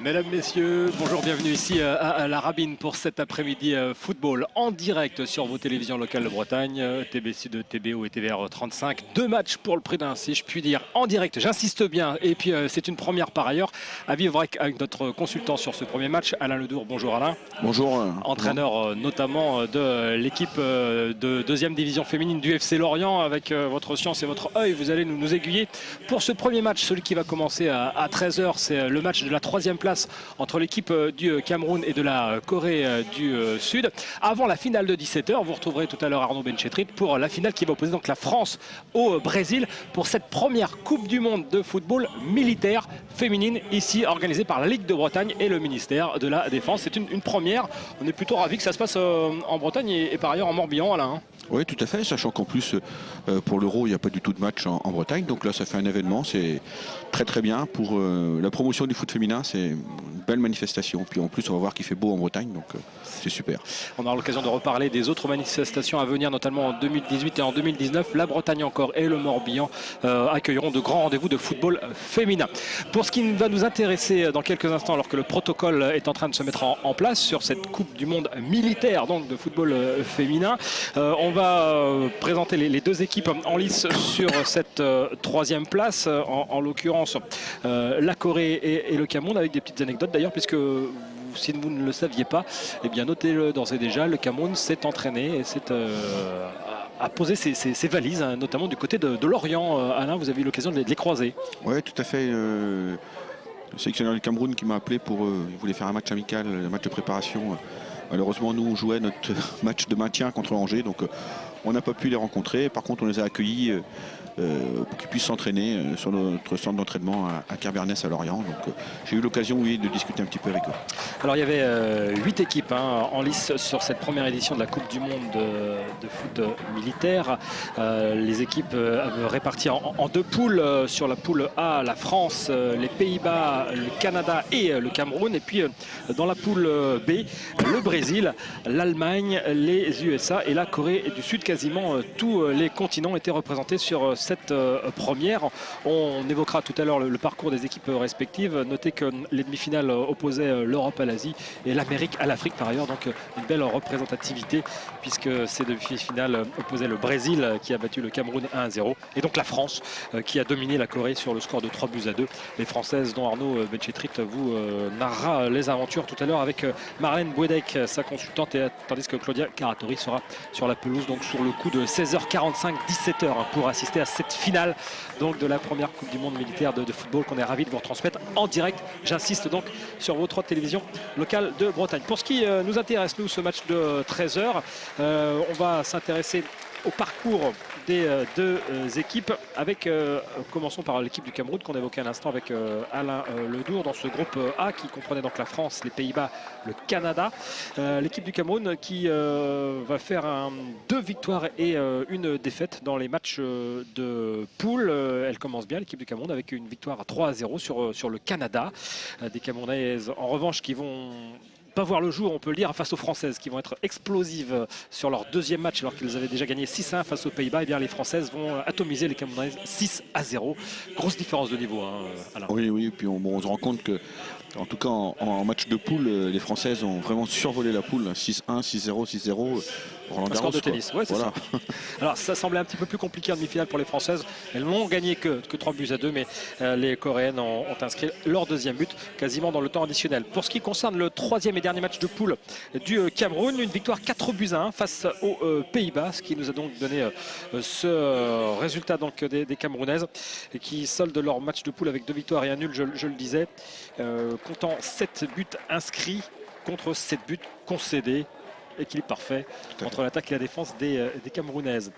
Mesdames, Messieurs, bonjour, bienvenue ici à la Rabine pour cet après-midi football en direct sur vos télévisions locales de Bretagne, TB Sud, TBO et TVR 35. Deux matchs pour le prix d'un, si je puis dire, en direct, j'insiste bien. Et puis c'est une première par ailleurs à vivre avec notre consultant sur ce premier match, Alain Ledour. Bonjour Alain. Bonjour. Entraîneur notamment de l'équipe de deuxième division féminine du FC Lorient. Avec votre science et votre œil, vous allez nous aiguiller pour ce premier match, celui qui va commencer à 13 h. C'est le match de la troisième place entre l'équipe du Cameroun et de la Corée du Sud. Avant la finale de 17 h, vous retrouverez tout à l'heure Arnaud Benchetrit pour la finale qui va opposer donc la France au Brésil pour cette première Coupe du Monde de football militaire féminine ici organisée par la Ligue de Bretagne et le ministère de la Défense. C'est une première. On est plutôt ravis que ça se passe en Bretagne et par ailleurs en Morbihan, Alain. Oui, tout à fait, sachant qu'en plus, pour l'Euro, il n'y a pas du tout de match en Bretagne. Donc là, ça fait un événement. C'est très très bien. Pour la promotion du foot féminin, c'est une belle manifestation. Puis en plus, on va voir qu'il fait beau en Bretagne. Donc c'est super. On aura l'occasion de reparler des autres manifestations à venir, notamment en 2018 et en 2019. La Bretagne encore et le Morbihan accueilleront de grands rendez-vous de football féminin. Pour ce qui va nous intéresser dans quelques instants, alors que le protocole est en train de se mettre en place sur cette Coupe du Monde militaire donc de football féminin, on va présenter les deux équipes en lice sur cette troisième place, en l'occurrence la Corée et le Cameroun, avec des petites anecdotes d'ailleurs, puisque si vous ne le saviez pas, eh bien notez-le d'ores et déjà, le Cameroun s'est entraîné et a posé ses valises, hein, notamment du côté de Lorient. Alain, vous avez eu l'occasion de les croiser. Oui, tout à fait. Le sélectionneur du Cameroun qui m'a appelé pour... il voulait faire un match amical, un match de préparation. Malheureusement, nous, on jouait notre match de maintien contre Angers, donc on n'a pas pu les rencontrer. Par contre, on les a accueillis pour qu'ils puissent s'entraîner sur notre centre d'entraînement à Kerbernès à Lorient. Donc j'ai eu l'occasion, oui, de discuter un petit peu avec eux. Alors il y avait 8 équipes en lice sur cette première édition de la Coupe du Monde de foot militaire. Les équipes réparties en deux poules. Sur la poule A, la France, les Pays-Bas, le Canada et le Cameroun. Et puis dans la poule B, le Brésil, l'Allemagne, les USA et la Corée du Sud. Quasiment tous les continents étaient représentés sur cette première. On évoquera tout à l'heure le parcours des équipes respectives. Notez que les demi-finales opposaient l'Europe à l'Asie et l'Amérique à l'Afrique par ailleurs. Donc une belle représentativité, puisque ces demi-finales opposaient le Brésil qui a battu le Cameroun 1-0 et donc la France qui a dominé la Corée sur le score de 3-2. Les Françaises dont Arnaud Benchetrit vous narrera les aventures tout à l'heure avec Marlène Bouedek, sa consultante, tandis que Claudia Caratori sera sur la pelouse donc sur le coup de 16h45, 17h pour assister à cette finale donc de la première Coupe du Monde militaire de football qu'on est ravis de vous retransmettre en direct. J'insiste donc sur vos 3 télévisions locales de Bretagne. Pour ce qui nous intéresse, nous, ce match de 13 h, on va s'intéresser au parcours des deux équipes avec, commençons par l'équipe du Cameroun qu'on évoquait à l'instant avec Alain Ledour dans ce groupe A qui comprenait donc la France, les Pays-Bas, le Canada. L'équipe du Cameroun qui va faire 2 victoires et une défaite dans les matchs de poule. Elle commence bien, l'équipe du Cameroun, avec une victoire à 3-0 sur le Canada. Des Camerounaises en revanche qui vont pas voir le jour, on peut le dire, face aux Françaises qui vont être explosives sur leur deuxième match alors qu'ils avaient déjà gagné 6-1 face aux Pays-Bas. Et bien les Françaises vont atomiser les Camerounaises 6-0. Grosse différence de niveau, hein, Alain. Oui, et puis on se rend compte que, en tout cas en match de poule, les Françaises ont vraiment survolé la poule, 6-1, 6-0, 6-0. Un score de tennis, ouais, c'est voilà. Ça. Alors ça semblait un petit peu plus compliqué en demi-finale pour les Françaises. Elles n'ont gagné que 3-2, mais les Coréennes ont inscrit leur deuxième but quasiment dans le temps additionnel. Pour ce qui concerne le troisième et dernier match de poule du Cameroun, une victoire 4-1 face aux Pays-Bas, ce qui nous a donc donné ce résultat donc des Camerounaises qui soldent leur match de poule avec 2 victoires et un nul, je le disais, comptant 7 buts inscrits contre 7 buts concédés. Équilibre parfait entre l'attaque et la défense des Camerounaises.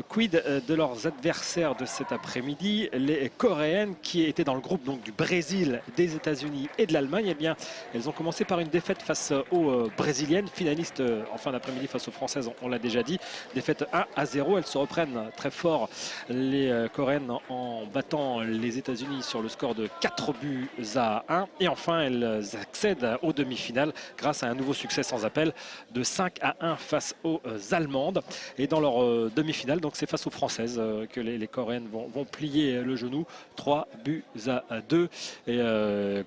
Quid de leurs adversaires de cet après-midi, les Coréennes qui étaient dans le groupe donc, du Brésil, des États-Unis et de l'Allemagne. Eh bien, elles ont commencé par une défaite face aux Brésiliennes, finalistes en fin d'après-midi face aux Françaises, on l'a déjà dit. Défaite 1-0. Elles se reprennent très fort, les Coréennes, en battant les États-Unis sur le score de 4-1. Et enfin, elles accèdent aux demi-finales grâce à un nouveau succès sans appel de 5 5-1 face aux Allemandes. Et dans leur demi-finale, donc c'est face aux Françaises que les Coréennes vont plier le genou. 3-2 et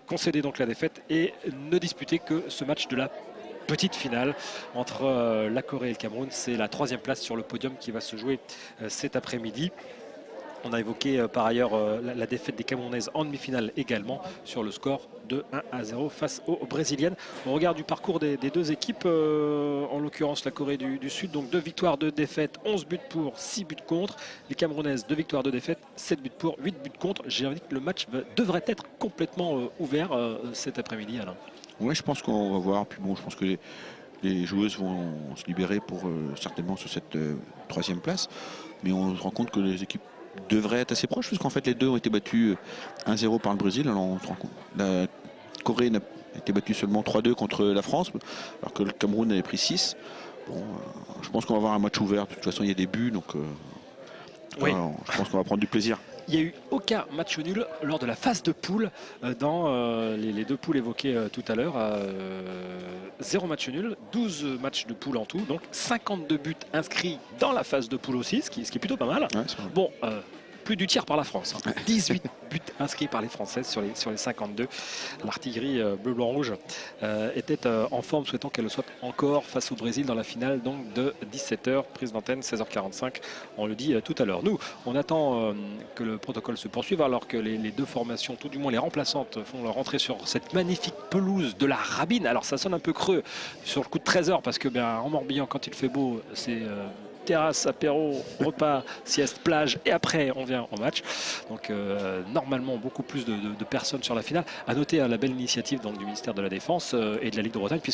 concéder donc la défaite et ne disputer que ce match de la petite finale entre la Corée et le Cameroun. C'est la 3e place sur le podium qui va se jouer cet après-midi. On a évoqué par ailleurs la défaite des Camerounaises en demi-finale également sur le score de 1-0 face aux Brésiliennes. Au regard du parcours des deux équipes, en l'occurrence la Corée du Sud, donc 2 victoires, 2 défaites, 11 buts pour, 6 buts contre. Les Camerounaises, 2 victoires, 2 défaites, 7 buts pour, 8 buts contre. J'ai envie que le match devrait être complètement ouvert cet après-midi, Alain. Oui, je pense qu'on va voir. Puis bon, je pense que les joueuses vont se libérer pour certainement sur cette 3e place. Mais on se rend compte que les équipes devraient être assez proches, puisqu'en fait les deux ont été battus 1-0 par le Brésil. Alors on se rend compte. La Corée n'a été battue seulement 3-2 contre la France, alors que le Cameroun avait pris 6. Bon, je pense qu'on va avoir un match ouvert. De toute façon, il y a des buts, donc oui. Je pense qu'on va prendre du plaisir. Il n'y a eu aucun match nul lors de la phase de poule dans les 2 poules évoquées tout à l'heure. 0 match nul, 12 matchs de poule en tout, donc 52 buts inscrits dans la phase de poule aussi, ce qui est plutôt pas mal. Ouais, bon, plus du tiers par la France. 18 buts inscrits par les Françaises sur les 52. L'artillerie bleu-blanc-rouge était en forme, souhaitant qu'elle le soit encore face au Brésil dans la finale donc de 17h, prise d'antenne 16h45. On le dit tout à l'heure. Nous, on attend que le protocole se poursuive alors que les 2 formations, tout du moins les remplaçantes, font leur entrée sur cette magnifique pelouse de la Rabine. Alors ça sonne un peu creux sur le coup de 13h parce que en Morbihan, quand il fait beau, c'est terrasse, apéro, repas, sieste, plage et après on vient au match. Donc normalement beaucoup plus de personnes sur la finale. À noter la belle initiative donc, du ministère de la Défense et de la Ligue de Bretagne puisque